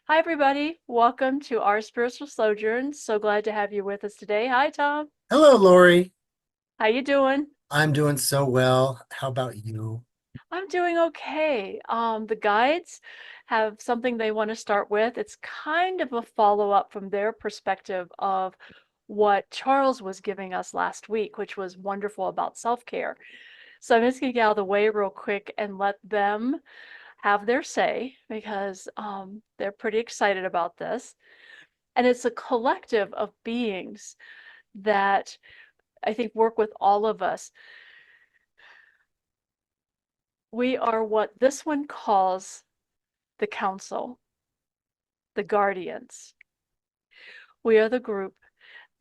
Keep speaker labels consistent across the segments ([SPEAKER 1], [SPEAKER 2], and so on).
[SPEAKER 1] Hi, everybody. Welcome to our Spiritual Sojourn. So glad to have you with us today. Hi, Tom.
[SPEAKER 2] Hello, Lori.
[SPEAKER 1] How you doing?
[SPEAKER 2] I'm doing so well. How about you?
[SPEAKER 1] I'm doing okay. The guides have something they want to start with. It's kind of a follow-up from their perspective of what Charles was giving us last week, which was wonderful about self-care. So I'm just going to get out of the way real quick and let them have their say because they're pretty excited about this. And it's a collective of beings that I think work with all of us. We are what this one calls the council, the guardians. We are the group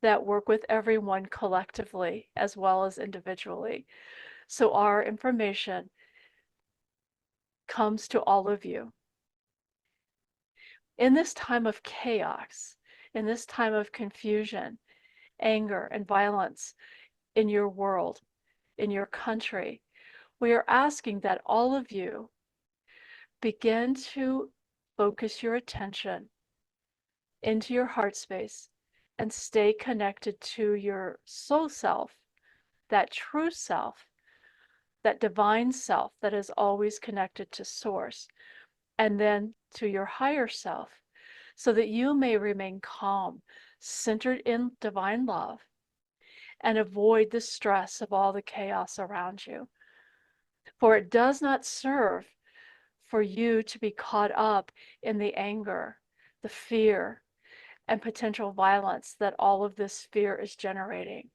[SPEAKER 1] that work with everyone collectively as well as individually. So our information comes to all of you. In this time of chaos, in this time of confusion, anger, and violence in your world, in your country, we are asking that all of you begin to focus your attention into your heart space and stay connected to your soul self, that true self, that divine self that is always connected to source, and then to your higher self, so that you may remain calm, centered in divine love, and avoid the stress of all the chaos around you. For it does not serve for you to be caught up in the anger, the fear, and potential violence that all of this fear is generating.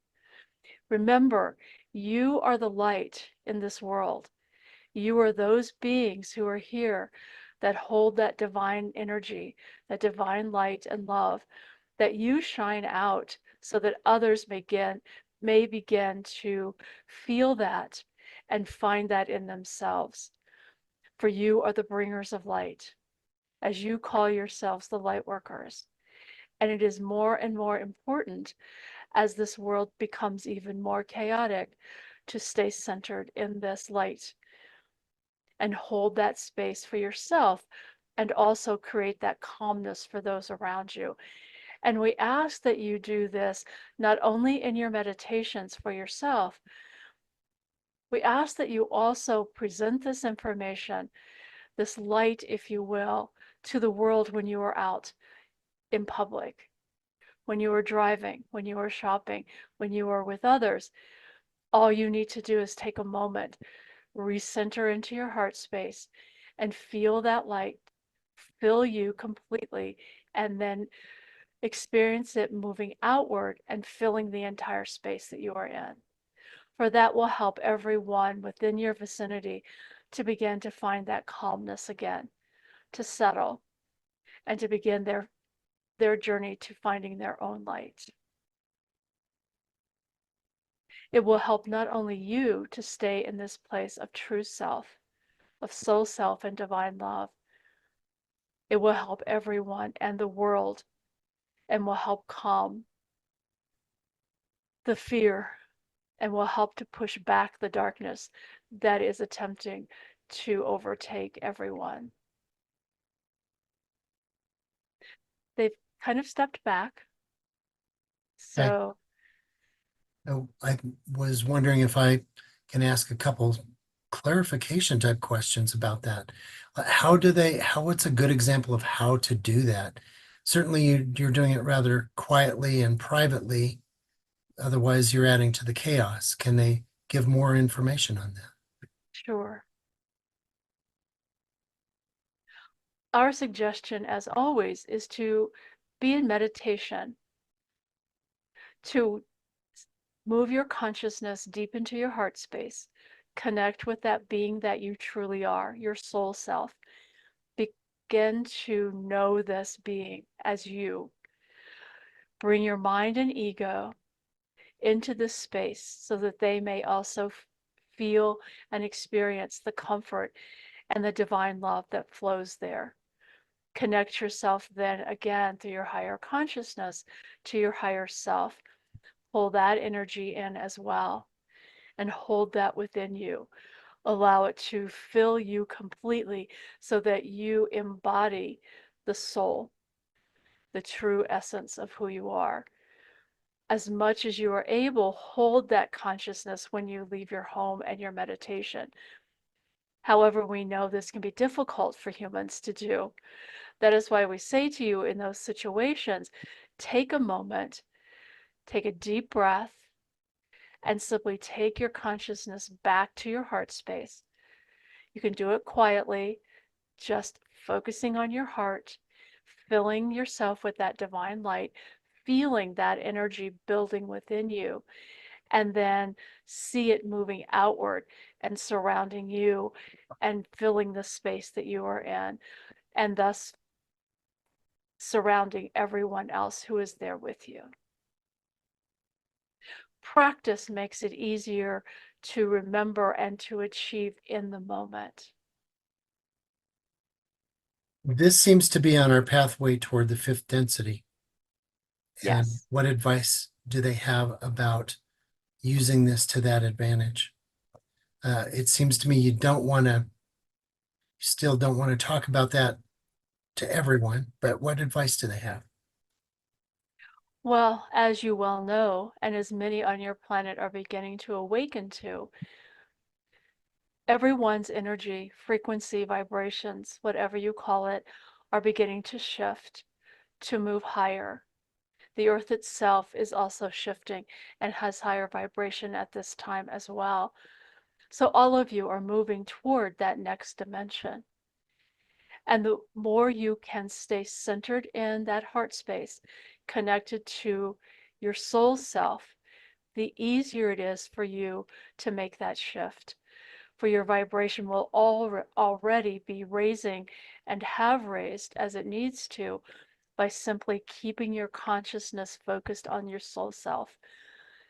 [SPEAKER 1] Remember, you are the light in this world. You are those beings who are here that hold that divine energy, that divine light and love, that you shine out so that others may begin to feel that and find that in themselves. For you are the bringers of light, as you call yourselves the light workers. And it is more and more important as this world becomes even more chaotic to stay centered in this light and hold that space for yourself and also create that calmness for those around you. And we ask that you do this not only in your meditations for yourself, we ask that you also present this information, this light, if you will, to the world when you are out in public, when you are driving, when you are shopping, when you are with others. All you need to do is take a moment, recenter into your heart space, and feel that light fill you completely, and then experience it moving outward and filling the entire space that you are in. For that will help everyone within your vicinity to begin to find that calmness again, to settle, and to begin their journey to finding their own light. It will help not only you to stay in this place of true self, of soul self and divine love, it will help everyone and the world and will help calm the fear and will help to push back the darkness that is attempting to overtake everyone. They've kind of stepped back.
[SPEAKER 2] Okay.
[SPEAKER 1] So,
[SPEAKER 2] Oh, I was wondering if I can ask a couple clarification type questions about that. What's a good example of how to do that? Certainly you're doing it rather quietly and privately. Otherwise, you're adding to the chaos. Can they give more information on that?
[SPEAKER 1] sure. Our suggestion, as always, is to be in meditation, to move your consciousness deep into your heart space, connect with that being that you truly are, your soul self. Begin to know this being as you. Bring your mind and ego into this space so that they may also feel and experience the comfort and the divine love that flows there. Connect yourself then again through your higher consciousness to your higher self. Pull that energy in as well and hold that within you. Allow it to fill you completely so that you embody the soul, the true essence of who you are. As much as you are able, hold that consciousness when you leave your home and your meditation. However, we know this can be difficult for humans to do. That is why we say to you in those situations, take a moment, take a deep breath, and simply take your consciousness back to your heart space. You can do it quietly, just focusing on your heart, filling yourself with that divine light, feeling that energy building within you, and then see it moving outward and surrounding you and filling the space that you are in, and thus surrounding everyone else who is there with you. Practice makes it easier to remember and to achieve in the moment.
[SPEAKER 2] This seems to be on our pathway toward the fifth density. And
[SPEAKER 1] Yes.
[SPEAKER 2] what advice do they have about using this to that advantage? It seems to me still don't want to talk about that to everyone, but what advice do they have?
[SPEAKER 1] Well, as you well know, and as many on your planet are beginning to awaken to, everyone's energy, frequency, vibrations, whatever you call it, are beginning to shift, to move higher. The earth itself is also shifting and has higher vibration at this time as well. So all of you are moving toward that next dimension. And the more you can stay centered in that heart space, connected to your soul self, the easier it is for you to make that shift. For your vibration will already be raising and have raised as it needs to by simply keeping your consciousness focused on your soul self,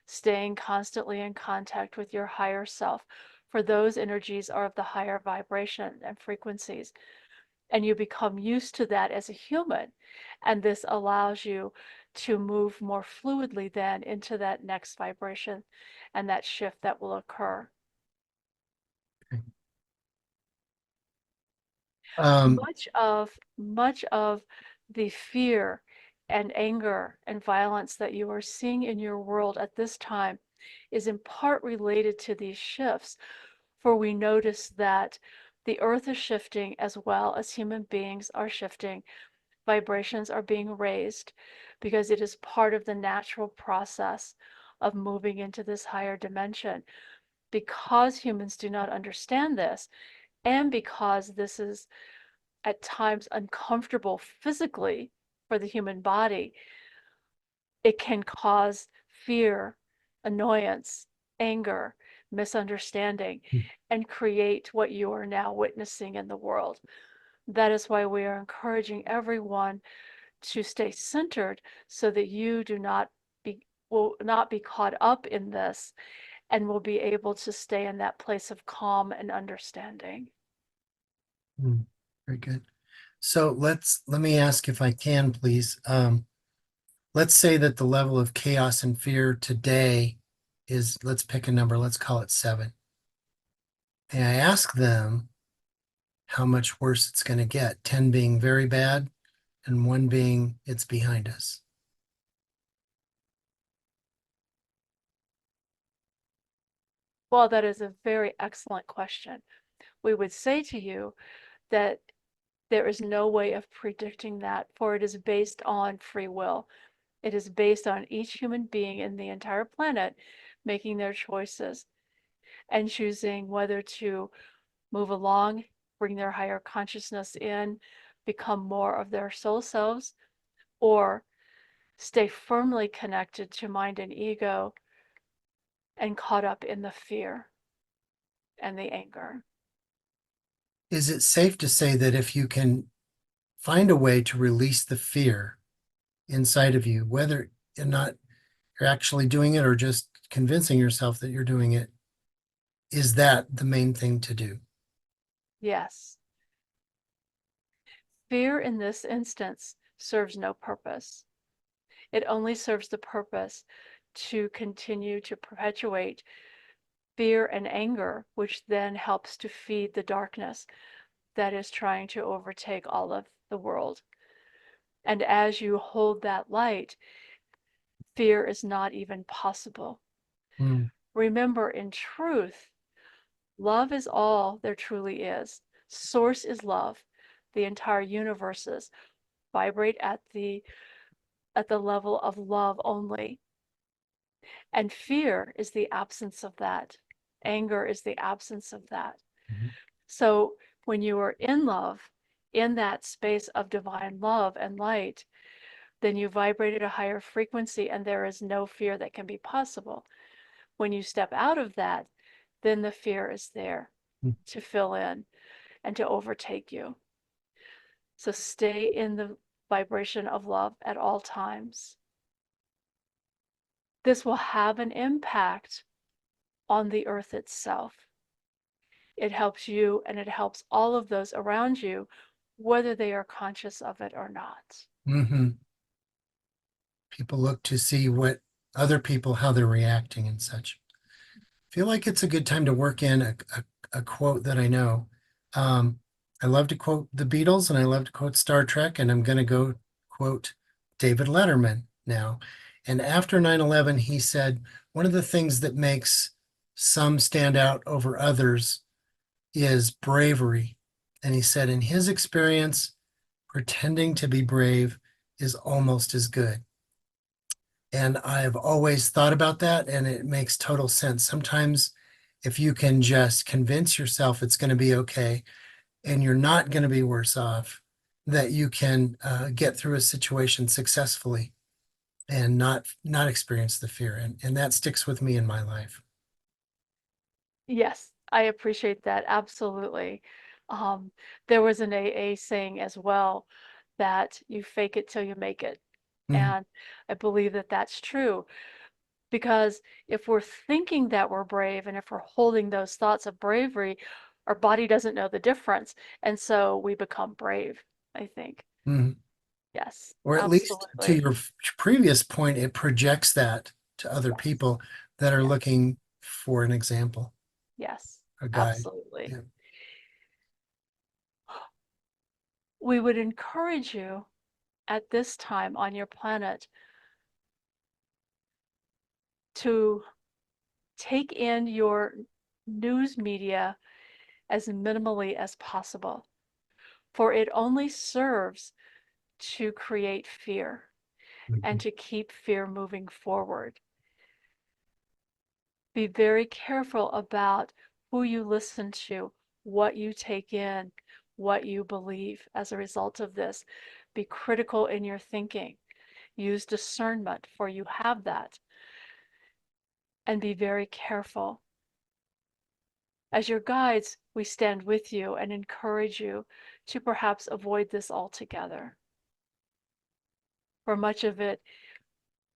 [SPEAKER 1] staying constantly in contact with your higher self, for those energies are of the higher vibration and frequencies. And you become used to that as a human. And this allows you to move more fluidly then into that next vibration and that shift that will occur.
[SPEAKER 2] Um,
[SPEAKER 1] Much of the fear and anger and violence that you are seeing in your world at this time is in part related to these shifts. For we notice that the earth is shifting as well as human beings are shifting. Vibrations are being raised because it is part of the natural process of moving into this higher dimension. Because humans do not understand this, and because this is at times uncomfortable physically for the human body, it can cause fear, annoyance, anger, misunderstanding, and create what you are now witnessing in the world. That is why we are encouraging everyone to stay centered so that you will not be caught up in this and will be able to stay in that place of calm and understanding.
[SPEAKER 2] Very good. So let me ask if I can, please. Let's say that the level of chaos and fear today is, let's pick a number, let's call it 7. And I ask them how much worse it's going to get, 10 being very bad and 1 being it's behind us.
[SPEAKER 1] Well, that is a very excellent question. We would say to you that there is no way of predicting that, for it is based on free will. It is based on each human being in the entire planet making their choices and choosing whether to move along, bring their higher consciousness in, become more of their soul selves, or stay firmly connected to mind and ego and caught up in the fear and the anger.
[SPEAKER 2] Is it safe to say that if you can find a way to release the fear inside of you, whether or not you're actually doing it or just convincing yourself that you're doing it, is that the main thing to do?
[SPEAKER 1] Yes, fear in this instance serves no purpose. It only serves the purpose to continue to perpetuate fear and anger, which then helps to feed the darkness that is trying to overtake all of the world. And as you hold that light, fear is not even possible.
[SPEAKER 2] Mm.
[SPEAKER 1] Remember, in truth, love is all there truly is. Source is love. The entire universes vibrate at the level of love only. And fear is the absence of that. Anger is the absence of that.
[SPEAKER 2] Mhm.
[SPEAKER 1] So when you are in love, in that space of divine love and light, then you vibrate at a higher frequency and there is no fear that can be possible. When you step out of that, then the fear is there to fill in and to overtake you. So stay in the vibration of love at all times. This will have an impact on the earth itself. It helps you and it helps all of those around you, whether they are conscious of it or not.
[SPEAKER 2] Mhm. People look to see what other people, how they're reacting and such. Feel like it's a good time to work in a quote that I know. Um, I love to quote the Beatles and I love to quote Star Trek, and I'm going to go quote David Letterman now. And after 9/11, he said, one of the things that makes some stand out over others is bravery. And he said, in his experience, pretending to be brave is almost as good. And I've always thought about that, and it makes total sense. Sometimes, if you can just convince yourself it's going to be okay and you're not going to be worse off, that you can get through a situation successfully and not experience the fear. And that sticks with me in my life.
[SPEAKER 1] Yes, I appreciate that. Absolutely. Um, there was an AA saying as well that you fake it till you make it.
[SPEAKER 2] Mhm.
[SPEAKER 1] And I believe that that's true because if we're thinking that we're brave and if we're holding those thoughts of bravery, our body doesn't know the difference. And so we become brave, I think.
[SPEAKER 2] Mhm.
[SPEAKER 1] Yes,
[SPEAKER 2] Or at least to
[SPEAKER 1] absolutely.
[SPEAKER 2] your previous point, it projects that to other
[SPEAKER 1] Yes,
[SPEAKER 2] people that are
[SPEAKER 1] yes,
[SPEAKER 2] looking for an example,
[SPEAKER 1] yes,
[SPEAKER 2] a guide.
[SPEAKER 1] absolutely.
[SPEAKER 2] Yeah.
[SPEAKER 1] We would encourage you at this time on your planet to take in your news media as minimally as possible, for it only serves to create fear and
[SPEAKER 2] Mhm.
[SPEAKER 1] to keep fear moving forward. Be very careful about who you listen to, what you take in, what you believe as a result of this. Be critical in your thinking. Use discernment, for you have that, and be very careful. As your guides, we stand with you and encourage you to perhaps avoid this altogether, for much of it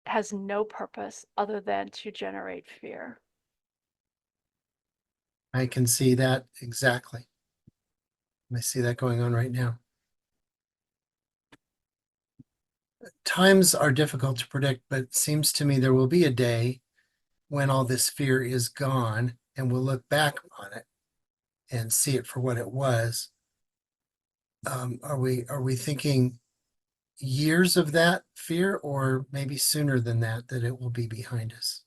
[SPEAKER 1] has no purpose other than to generate fear.
[SPEAKER 2] I can see that exactly. I see that going on right now. Times are difficult to predict, but it seems to me there will be a day when all this fear is gone and we'll look back on it and see it for what it was. Are we thinking years of that fear, or maybe sooner than that, that it will be behind us?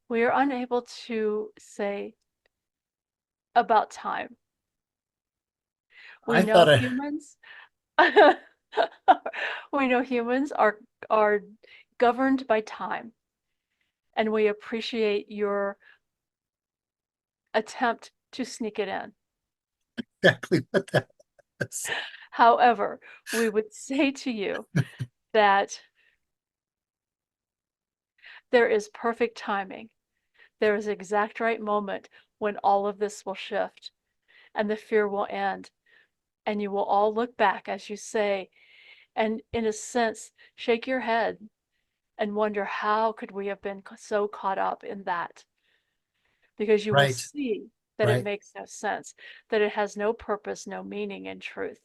[SPEAKER 1] We are unable to say about time. We
[SPEAKER 2] I
[SPEAKER 1] know
[SPEAKER 2] thought I
[SPEAKER 1] humans we know humans are governed by time, and we appreciate your attempt to sneak it in.
[SPEAKER 2] exactly what that was.
[SPEAKER 1] However, we would say to you that there is perfect timing. There is exact right moment when all of this will shift and the fear will end. And you will all look back, as you say, and in a sense, shake your head and wonder how could we have been so caught up in that? Because you will
[SPEAKER 2] Right,
[SPEAKER 1] see that it
[SPEAKER 2] right.
[SPEAKER 1] makes no sense, that it has no purpose, no meaning in truth.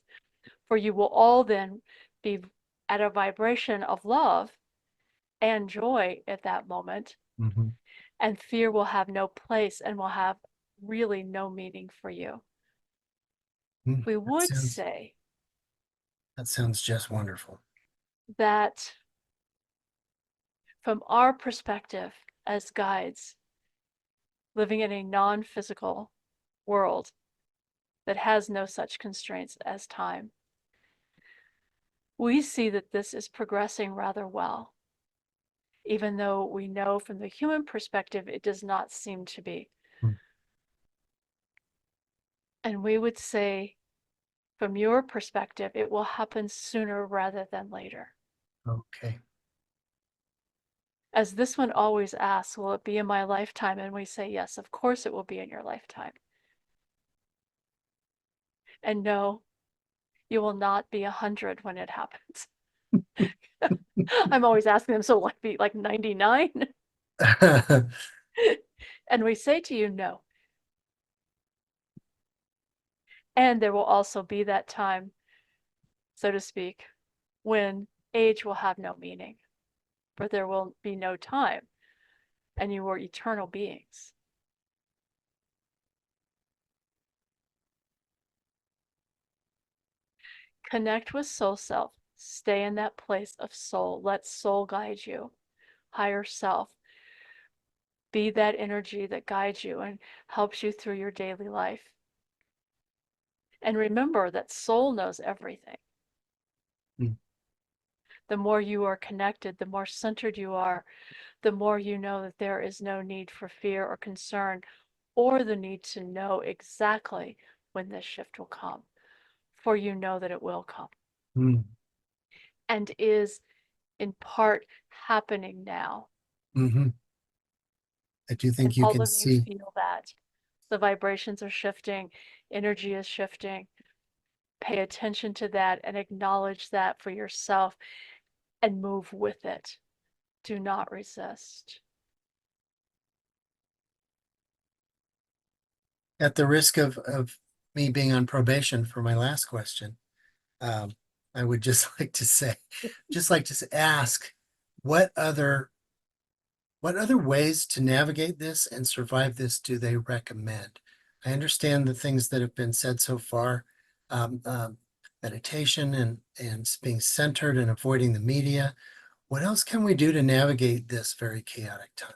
[SPEAKER 1] For you will all then be at a vibration of love and joy at that moment,
[SPEAKER 2] Mhm.
[SPEAKER 1] and fear will have no place and will have really no meaning for you. We
[SPEAKER 2] That
[SPEAKER 1] would
[SPEAKER 2] sounds
[SPEAKER 1] say
[SPEAKER 2] that sounds just wonderful.
[SPEAKER 1] that from our perspective as guides, living in a non-physical world that has no such constraints as time, we see that this is progressing rather well, even though we know from the human perspective it does not seem to be.
[SPEAKER 2] Mm.
[SPEAKER 1] And we would say, from your perspective, it will happen sooner rather than later.
[SPEAKER 2] Okay.
[SPEAKER 1] As this one always asks, will it be in my lifetime? And we say, yes, of course it will be in your lifetime. And no, you will not be 100 when it happens. I'm always asking them, so will I be like 99? And we say to you, no. And there will also be that time, so to speak, when age will have no meaning, for there will be no time, and you are eternal beings. Connect with soul self. Stay in that place of soul. Let soul guide you. Higher self. Be that energy that guides you and helps you through your daily life. And remember that soul knows everything.
[SPEAKER 2] Mm.
[SPEAKER 1] The more you are connected, the more centered you are, the more you know that there is no need for fear or concern or the need to know exactly when this shift will come, for you know that it will come
[SPEAKER 2] Mm.
[SPEAKER 1] and is in part happening now.
[SPEAKER 2] Hmm. I do
[SPEAKER 1] And
[SPEAKER 2] think you
[SPEAKER 1] all
[SPEAKER 2] can
[SPEAKER 1] of you
[SPEAKER 2] see.
[SPEAKER 1] feel that. The vibrations are shifting, energy is shifting. Pay attention to that and acknowledge that for yourself and move with it. Do not resist.
[SPEAKER 2] At the risk of me being on probation for my last question, um, I would just like to ask, what other what other ways to navigate this and survive this do they recommend? I understand the things that have been said so far, um, um, meditation and being centered and avoiding the media. What else can we do to navigate this very chaotic time?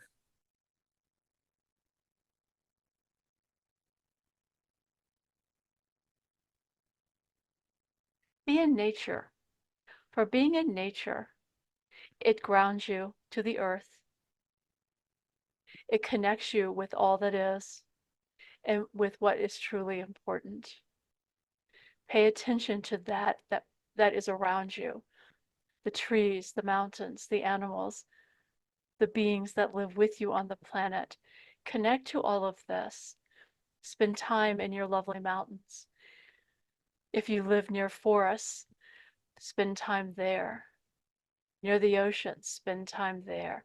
[SPEAKER 1] Be in nature. For being in nature, it grounds you to the earth. It connects you with all that is and with what is truly important. Pay attention to that is around you. The trees, the mountains, the animals, the beings that live with you on the planet. Connect to all of this. Spend time in your lovely mountains. If you live near forests, spend time there. Near the ocean, spend time there.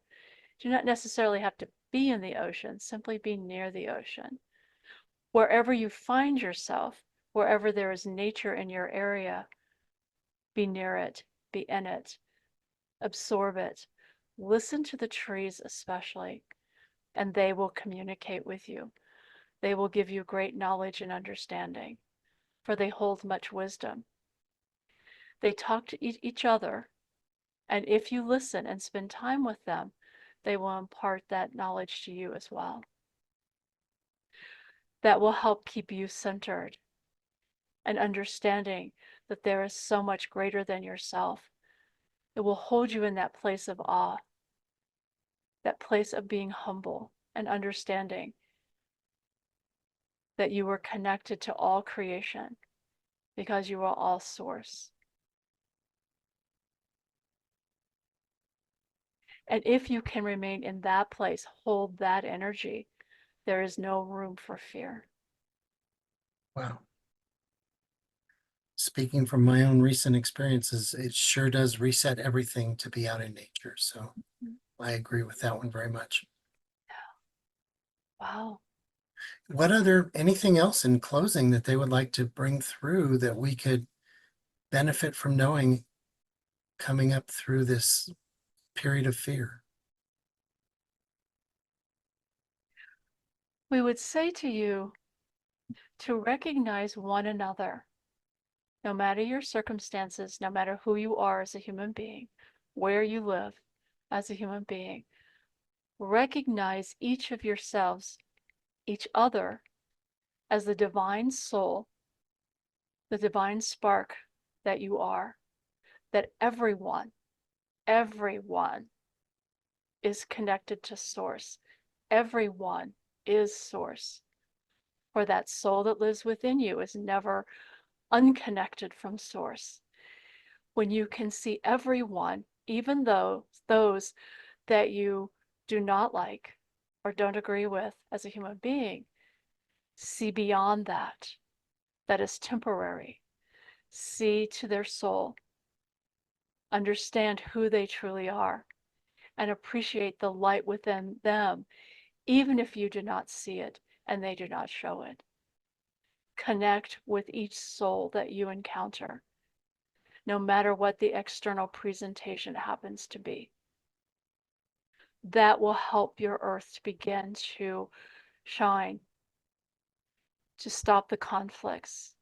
[SPEAKER 1] Do not necessarily have to be in the ocean, simply be near the ocean. Wherever you find yourself, wherever there is nature in your area, be near it, be in it, absorb it. Listen to the trees, especially, and they will communicate with you. They will give you great knowledge and understanding, for they hold much wisdom. They talk to each other, and if you listen and spend time with them, they will impart that knowledge to you as well. That will help keep you centered and understanding that there is so much greater than yourself. It will hold you in that place of awe, that place of being humble and understanding that you are connected to all creation because you are all source. And if you can remain in that place, hold that energy, there is no room for fear.
[SPEAKER 2] Wow. Speaking from my own recent experiences, it sure does reset everything to be out in nature. So I agree with that one very much.
[SPEAKER 1] Wow.
[SPEAKER 2] Anything else in closing that they would like to bring through that we could benefit from knowing coming up through this period of fear?
[SPEAKER 1] We would say to you to recognize one another No matter your circumstances, no matter who you are as a human being, where you live as a human being, recognize each of yourselves, each other, as the divine soul, the divine spark that you are, that everyone is connected to source. Everyone is source. For that soul that lives within you is never unconnected from source. When you can see everyone, even though those that you do not like or don't agree with as a human being, see beyond that. That is temporary. See to their soul, understand who they truly are, and appreciate the light within them, even if you do not see it and they do not show it. Connect with each soul that you encounter, no matter what the external presentation happens to be. That will help your earth to begin to shine, to stop the conflicts,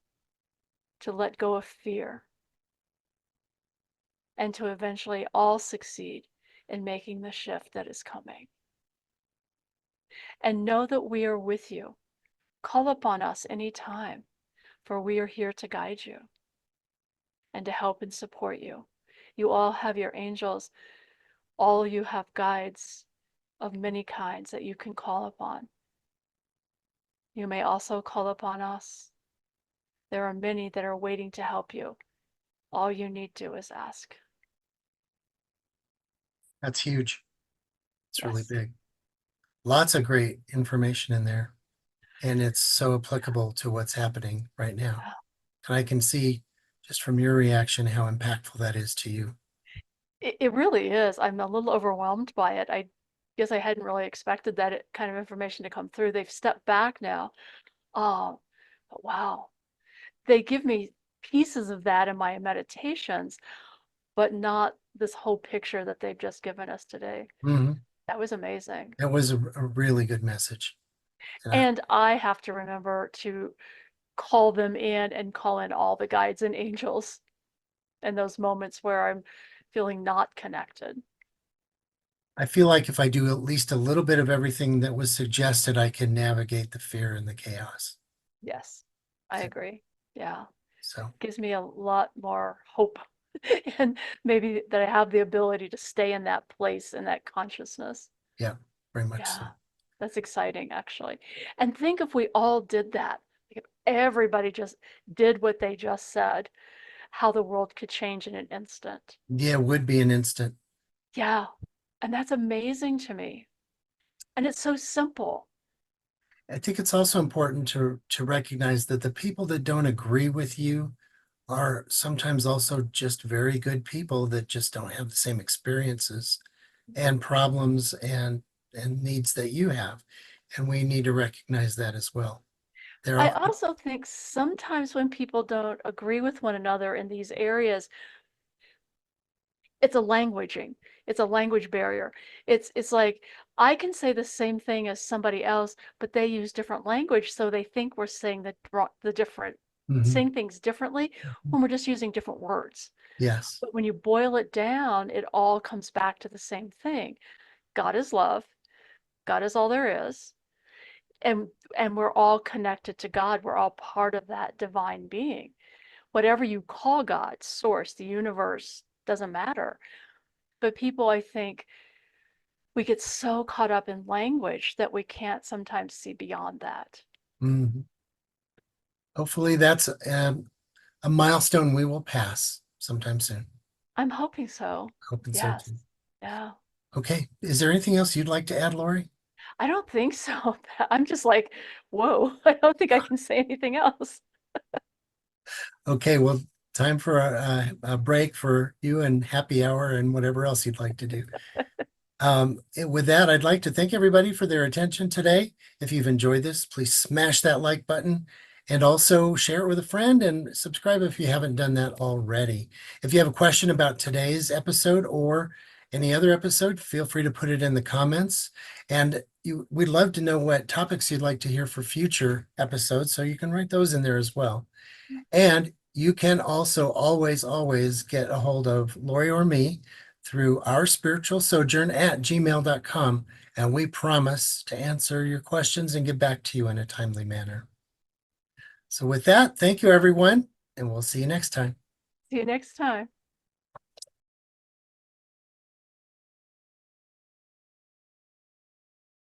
[SPEAKER 1] to let go of fear, and to eventually all succeed in making the shift that is coming. And know that we are with you. Call upon us anytime, for we are here to guide you and to help and support you. You all have your angels, all you have guides of many kinds that you can call upon. You may also call upon us. There are many that are waiting to help you. All you need to do is ask.
[SPEAKER 2] That's huge. It's really
[SPEAKER 1] Yes.
[SPEAKER 2] big. Lots of great information in there. And it's so applicable to what's happening right now. And I can see just from your reaction how impactful that is to you.
[SPEAKER 1] It really is. I'm a little overwhelmed by it. I guess I hadn't really expected that kind of information to come through. They've stepped back now. Oh, but wow. They give me pieces of that in my meditations, but not this whole picture that they've just given us today.
[SPEAKER 2] Mhm.
[SPEAKER 1] That was amazing.
[SPEAKER 2] That was a really good message. And
[SPEAKER 1] And I have to remember to call them in and call in all the guides and angels in those moments where I'm feeling not connected.
[SPEAKER 2] I feel like if I do at least a little bit of everything that was suggested, I can navigate the fear and the chaos.
[SPEAKER 1] Yes, I agree. Yeah.
[SPEAKER 2] So,
[SPEAKER 1] Gives me a lot more hope and maybe that I have the ability to stay in that place in that consciousness.
[SPEAKER 2] yeah, very much so.
[SPEAKER 1] Yeah, that's exciting actually. And think if we all did that, if everybody just did what they just said, how the world could change in an instant.
[SPEAKER 2] Yeah, it would be an instant.
[SPEAKER 1] Yeah, and that's amazing to me. And it's so simple.
[SPEAKER 2] I think it's also important to recognize that the people that don't agree with you are sometimes also just very good people that just don't have the same experiences and problems and needs that you have. And we need to recognize that as well. There
[SPEAKER 1] I
[SPEAKER 2] are,
[SPEAKER 1] also think sometimes when people don't agree with one another in these areas, it's a languaging. It's a language barrier. It's like I can say the same thing as somebody else, but they use different language, so they think we're saying the different
[SPEAKER 2] Mhm.
[SPEAKER 1] saying things differently when we're just using different words.
[SPEAKER 2] Yes.
[SPEAKER 1] But when you boil it down, it all comes back to the same thing. God is love. God is all there is. And and we're all connected to God. We're all part of that divine being. Whatever you call God, source, the universe, doesn't matter. But people, I think, we get so caught up in language that we can't sometimes see beyond that.
[SPEAKER 2] Mhm. Hopefully that's a milestone we will pass sometime soon.
[SPEAKER 1] I'm hoping so.
[SPEAKER 2] Hoping so
[SPEAKER 1] Yes.
[SPEAKER 2] too.
[SPEAKER 1] Yeah.
[SPEAKER 2] Okay. Is there anything else you'd like to add, Lori?
[SPEAKER 1] I don't think so. I'm just like, whoa, I don't think I can say anything else.
[SPEAKER 2] Okay. Well, time for a break for you and happy hour and whatever else you'd like to do. With that, I'd like to thank everybody for their attention today. If you've enjoyed this, please smash that like button and also share it with a friend and subscribe if you haven't done that already. If you have a question about today's episode or any other episode, feel free to put it in the comments. And we'd love to know what topics you'd like to hear for future episodes, so you can write those in there as well. And You can also always get a hold of Lori or me through our spiritual sojourn at gmail.com, and we promise to answer your questions and get back to you in a timely manner. So with that, thank you everyone, and we'll see you next time.
[SPEAKER 1] See you next time.